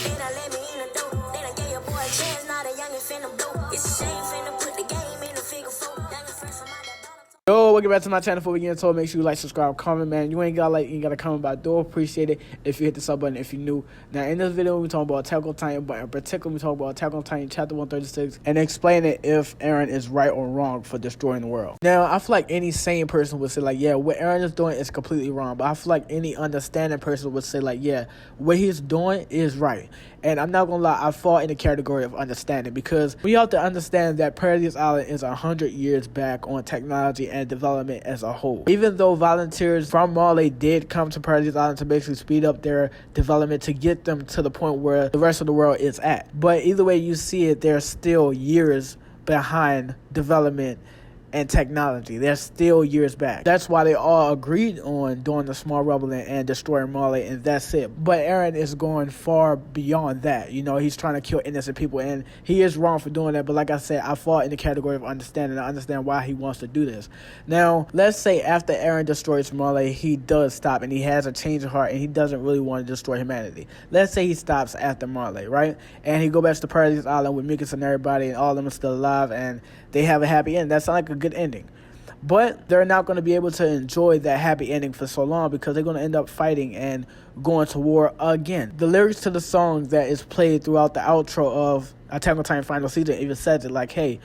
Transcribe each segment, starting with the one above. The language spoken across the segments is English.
Then I let me in the door. Then I gave your boy a chance, now the youngin' finna blow. It's a shame finna put the game in the figure four. Youngin' fresh from out that bottom. Yo, welcome back to my channel. Before we get into it, make sure you like, subscribe, comment, man. You ain't gotta like, you ain't gotta comment, but I do appreciate it if you hit the sub button if you're new. Now, in this video, we're talking about Attack on Titan, but in particular, we're talking about Attack on Titan chapter 136 and explaining if Eren is right or wrong for destroying the world. Now, I feel like any sane person would say, like, yeah, what Eren is doing is completely wrong, but I feel like any understanding person would say, like, yeah, what he's doing is right. And I'm not gonna lie, I fall in the category of understanding because we have to understand that Paradis Island is 100 years back on technology and development as a whole. Even though volunteers from Manga did come to Paradis Island to basically speed up their development to get them to the point where the rest of the world is at. But either way you see it, they're still years behind development and technology. They're still years back. That's why they all agreed on doing the small rebel and destroying Marley, and that's it. But Eren is going far beyond that. You know, he's trying to kill innocent people, and he is wrong for doing that. But like I said, I fall in the category of understanding. I understand why he wants to do this. Now, let's say after Eren destroys Marley, he does stop, and he has a change of heart, and he doesn't really want to destroy humanity. Let's say he stops after Marley, right? And he goes back to Paradis Island with Mikasa and everybody, and all of them are still alive, and they have a happy end. That sounds like a good ending. But they're not going to be able to enjoy that happy ending for so long because they're going to end up fighting and going to war again. The lyrics to the song that is played throughout the outro of Attack on Titan final season even says it like, hey,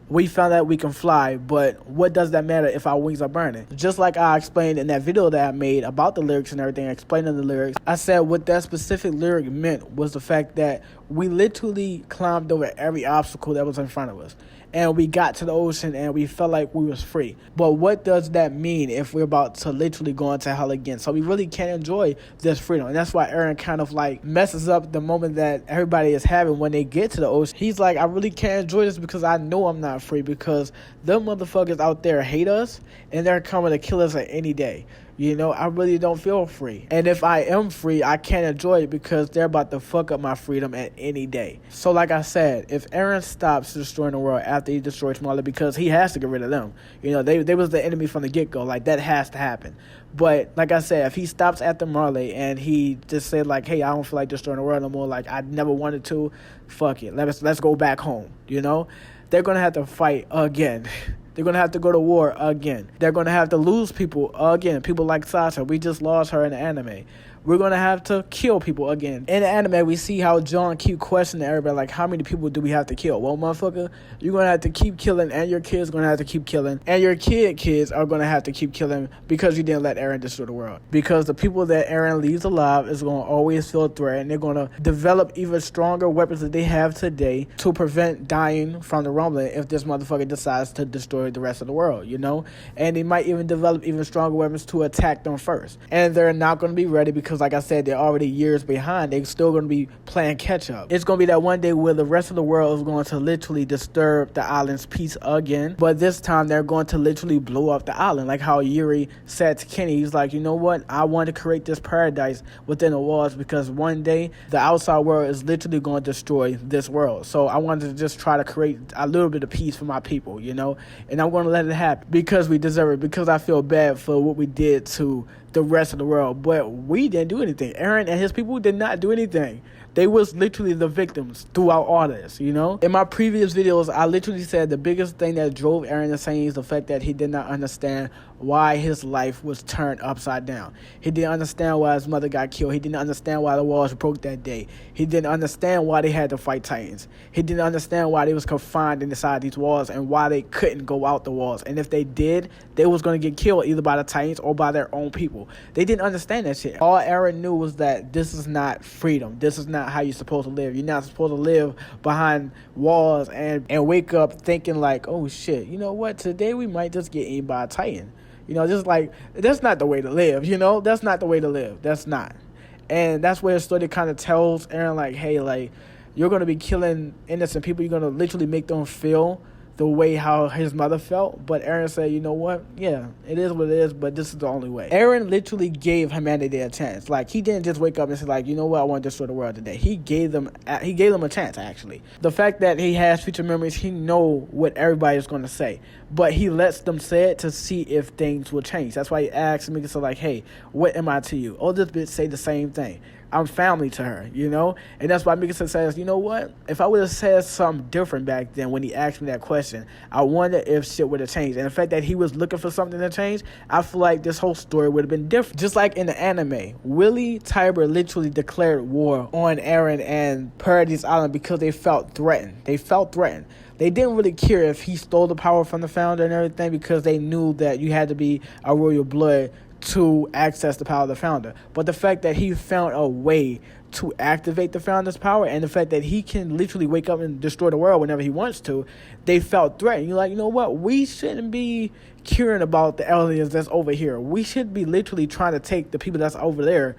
we found out we can fly, but what does that matter if our wings are burning? Just like I explained in that video that I made about the lyrics and everything, explaining the lyrics, I said what that specific lyric meant was the fact that we literally climbed over every obstacle that was in front of us. And we got to the ocean and we felt like we was free. But what does that mean if we're about to literally go into hell again? So we really can't enjoy this freedom. And that's why Eren kind of like messes up the moment that everybody is having when they get to the ocean. He's like, I really can't enjoy this because I know I'm not free because them motherfuckers out there hate us and they're coming to kill us at any day. You know, I really don't feel free. And if I am free, I can't enjoy it because they're about to fuck up my freedom at any day. So like I said, if Eren stops destroying the world after he destroys Marley, because he has to get rid of them. You know, they was the enemy from the get-go. Like, that has to happen. But like I said, if he stops after Marley and he just said like, hey, I don't feel like destroying the world no more. Like, I never wanted to. Fuck it. Let's go back home, you know? They're going to have to fight again. They're going to have to go to war again. They're going to have to lose people again. People like Sasha. We just lost her in the anime. We're going to have to kill people again. In the anime, we see how John keep questioning everybody, like, how many people do we have to kill? Well, motherfucker, you're going to have to keep killing, and your kids going to have to keep killing, and your kids are going to have to keep killing because you didn't let Eren destroy the world. Because the people that Eren leaves alive is going to always feel a threat, and they're going to develop even stronger weapons that they have today to prevent dying from the rumbling if this motherfucker decides to destroy the rest of the world, you know? And they might even develop even stronger weapons to attack them first. And they're not going to be ready because, like I said, they're already years behind. They're still going to be playing catch up. It's going to be that one day where the rest of the world is going to literally disturb the island's peace again. But this time they're going to literally blow up the island. Like how Yuri said to Kenny, he's like, you know what? I want to create this paradise within the walls because one day the outside world is literally going to destroy this world. So I wanted to just try to create a little bit of peace for my people, you know? And I'm going to let it happen because we deserve it, because I feel bad for what we did to the rest of the world. But we didn't do anything. Eren and his people did not do anything. They was literally the victims throughout all this, you know? In my previous videos, I literally said the biggest thing that drove Eren insane is the fact that he did not understand why his life was turned upside down. He didn't understand why his mother got killed. He didn't understand why the walls broke that day. He didn't understand why they had to fight Titans. He didn't understand why they was confined inside these walls and why they couldn't go out the walls. And if they did, they was going to get killed either by the Titans or by their own people. They didn't understand that shit. All Eren knew was that this is not freedom. This is not how you're supposed to live. You're not supposed to live behind walls and wake up thinking like, oh shit, you know what? Today we might just get eaten by a Titan. You know, just like, that's not the way to live, you know? That's not the way to live. That's not. And that's where the story kind of tells Eren, like, hey, like, you're going to be killing innocent people. You're going to literally make them feel the way how his mother felt. But Eren said, you know what? Yeah, it is what it is, but this is the only way. Eren literally gave humanity a chance. Like, he didn't just wake up and say, like, you know what, I want to destroy the world today. He gave them a chance, actually. The fact that he has future memories, he know what everybody is going to say. But he lets them say it to see if things will change. That's why he asks me, so like, hey, what am I to you? Oh, this bitch say the same thing. I'm family to her, you know? And that's why Mikasa says, you know what? If I would have said something different back then when he asked me that question, I wonder if shit would have changed. And the fact that he was looking for something to change, I feel like this whole story would have been different. Just like in the anime, Willie Tiber literally declared war on Eren and Paradis Island because they felt threatened. They didn't really care if he stole the power from the founder and everything, because they knew that you had to be a royal blood to access the power of the founder. But the fact that he found a way to activate the founder's power, and the fact that he can literally wake up and destroy the world whenever he wants to, they felt threatened. You're like, you know what? We shouldn't be caring about the aliens that's over here. We should be literally trying to take the people that's over there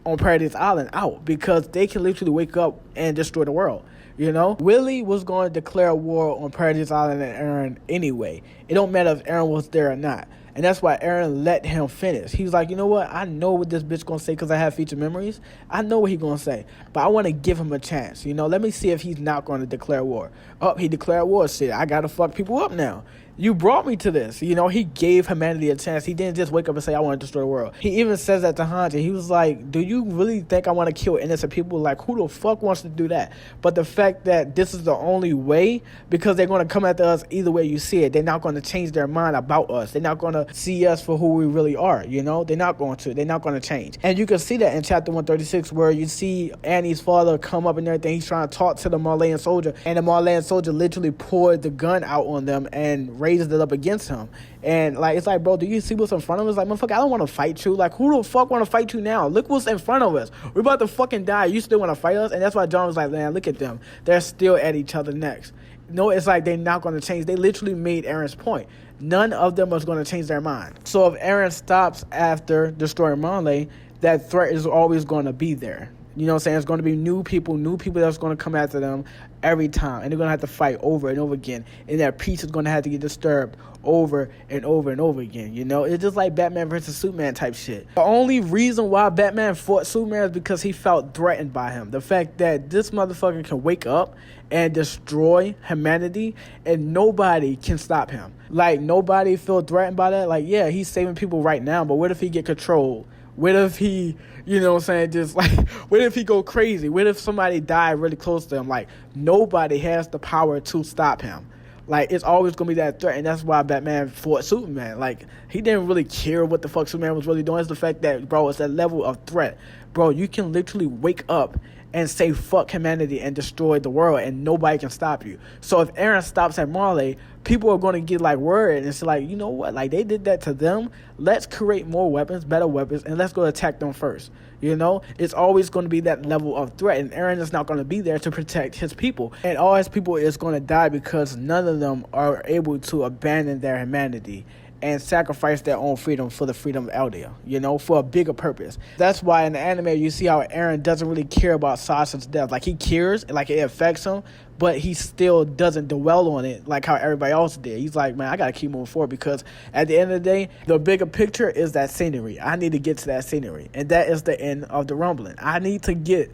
on Paradise Island out, because they can literally wake up and destroy the world. You know, Willie was going to declare war on Paradise Island and Eren anyway. It don't matter if Eren was there or not. And that's why Eren let him finish. He was like, you know what? I know what this bitch going to say because I have feature memories. I know what he going to say. But I want to give him a chance. You know, let me see if he's not going to declare war. Oh, he declared war. Shit, I got to fuck people up now. You brought me to this. You know, he gave humanity a chance. He didn't just wake up and say, I want to destroy the world. He even says that to Hanji. He was like, do you really think I want to kill innocent people? Like, who the fuck wants to do that? But the fact that this is the only way, because they're going to come after us either way you see it. They're not going to change their mind about us. They're not going to see us for who we really are. You know, they're not going to. They're not going to change. And you can see that in chapter 136, where you see Annie's father come up and everything. He's trying to talk to the Malayan soldier. And the Malayan soldier literally poured the gun out on them and raised it up against him. And like, it's like, bro, do you see what's in front of us? Like, motherfucker, I don't want to fight you. Like, who the fuck want to fight you now? Look what's in front of us. We're about to fucking die. You still want to fight us? And that's why John was like, man, look at them. They're still at each other next. No, it's like they're not going to change. They literally made Eren's point. None of them was going to change their mind. So if Eren stops after destroying Marley, that threat is always going to be there. You know what I'm saying? It's going to be new people that's going to come after them every time. And they're going to have to fight over and over again. And that peace is going to have to get disturbed over and over and over again. You know? It's just like Batman versus Superman type shit. The only reason why Batman fought Superman is because he felt threatened by him. The fact that this motherfucker can wake up and destroy humanity and nobody can stop him. Like, nobody feel threatened by that. Like, yeah, he's saving people right now, but what if he get controlled? What if he, you know what I'm saying, just like, what if he go crazy? What if somebody died really close to him? Like, nobody has the power to stop him. Like, it's always going to be that threat, and that's why Batman fought Superman. Like, he didn't really care what the fuck Superman was really doing. It's the fact that, bro, it's that level of threat. Bro, you can literally wake up and say fuck humanity and destroy the world, and nobody can stop you. So if Eren stops at Marley, people are going to get like worried, and it's like, you know what, like, they did that to them. Let's create more weapons, better weapons, and let's go attack them first. You know, it's always going to be that level of threat, and Eren is not going to be there to protect his people, and all his people is going to die because none of them are able to abandon their humanity and sacrifice their own freedom for the freedom of Eldia, you know, for a bigger purpose. That's why in the anime you see how Eren doesn't really care about Sasha's death. Like, he cares, like, it affects him, but he still doesn't dwell on it like how everybody else did. He's like, man, I gotta keep moving forward, because at the end of the day, the bigger picture is that scenery. I need to get to that scenery, and that is the end of the rumbling. I need to get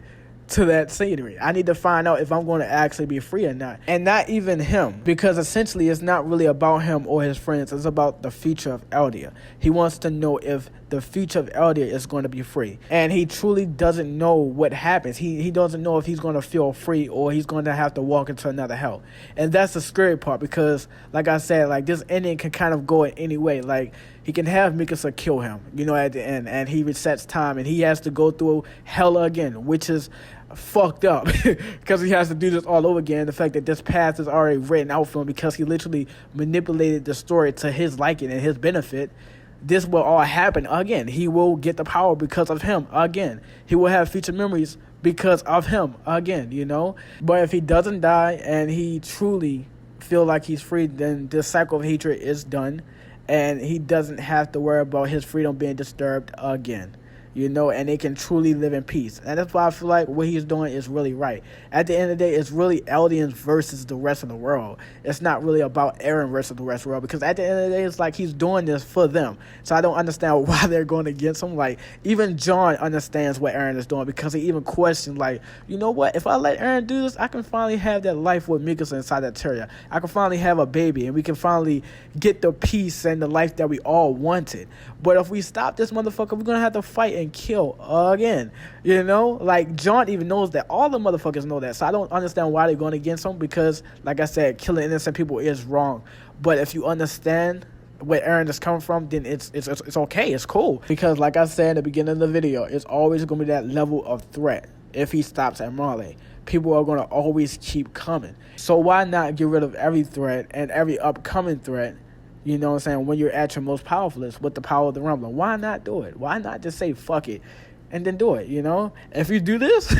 to that scenery. I need to find out if I'm going to actually be free or not. And not even him, because essentially it's not really about him or his friends. It's about the future of Eldia. He wants to know if the future of Eldia is going to be free. And he truly doesn't know what happens. He doesn't know if he's going to feel free or he's going to have to walk into another hell. And that's the scary part, because like I said, like, this ending can kind of go in any way. Like, he can have Mikasa kill him, you know, at the end, and he resets time and he has to go through hell again, which is fucked up because he has to do this all over again. The fact that this path is already written out for him because he literally manipulated the story to his liking and his benefit. This will all happen again. He will get the power because of him again. He will have future memories because of him again, you know. But if he doesn't die and he truly feel like he's free, then this cycle of hatred is done, and he doesn't have to worry about his freedom being disturbed again. You know, and they can truly live in peace. And that's why I feel like what he's doing is really right. At the end of the day, it's really Eldians versus the rest of the world. It's not really about Eren versus the rest of the world, because at the end of the day, it's like he's doing this for them. So I don't understand why they're going against him. Like, even John understands what Eren is doing, because he even questioned, like, you know what? If I let Eren do this, I can finally have that life with Mikasa inside that terrier. I can finally have a baby, and we can finally get the peace and the life that we all wanted. But if we stop this motherfucker, we're going to have to fight and getting killed again. You know, like John even knows that. All the motherfuckers know that. So I don't understand why they're going against him, because, like I said, killing innocent people is wrong. But if you understand where Eren is coming from, then it's okay. It's cool, because, like I said in the beginning of the video, it's always going to be that level of threat. If he stops at Marley, people are going to always keep coming. So why not get rid of every threat and every upcoming threat? You know what I'm saying? When you're at your most powerfulest with the power of the Rumbler, why not do it? Why not just say fuck it and then do it? You know, if you do this,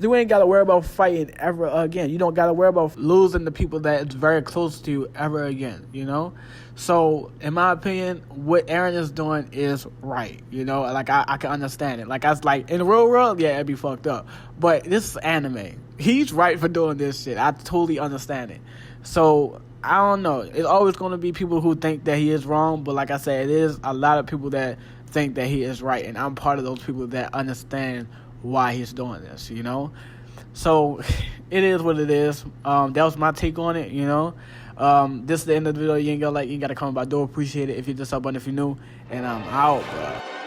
you ain't gotta worry about fighting ever again. You don't gotta worry about losing the people that is very close to you ever again. You know, so in my opinion, what Eren is doing is right. You know, like I can understand it. Like I was like, in the real world, yeah, it'd be fucked up. But this is anime. He's right for doing this shit. I totally understand it. So I don't know. It's always going to be people who think that he is wrong, but like I said, it is a lot of people that think that he is right, and I'm part of those people that understand why he's doing this, you know? So it is what it is. That was my take on it, you know? This is the end of the video. You ain't got to comment, but I do appreciate it if you just sub button if you're new, and I'm out, bro.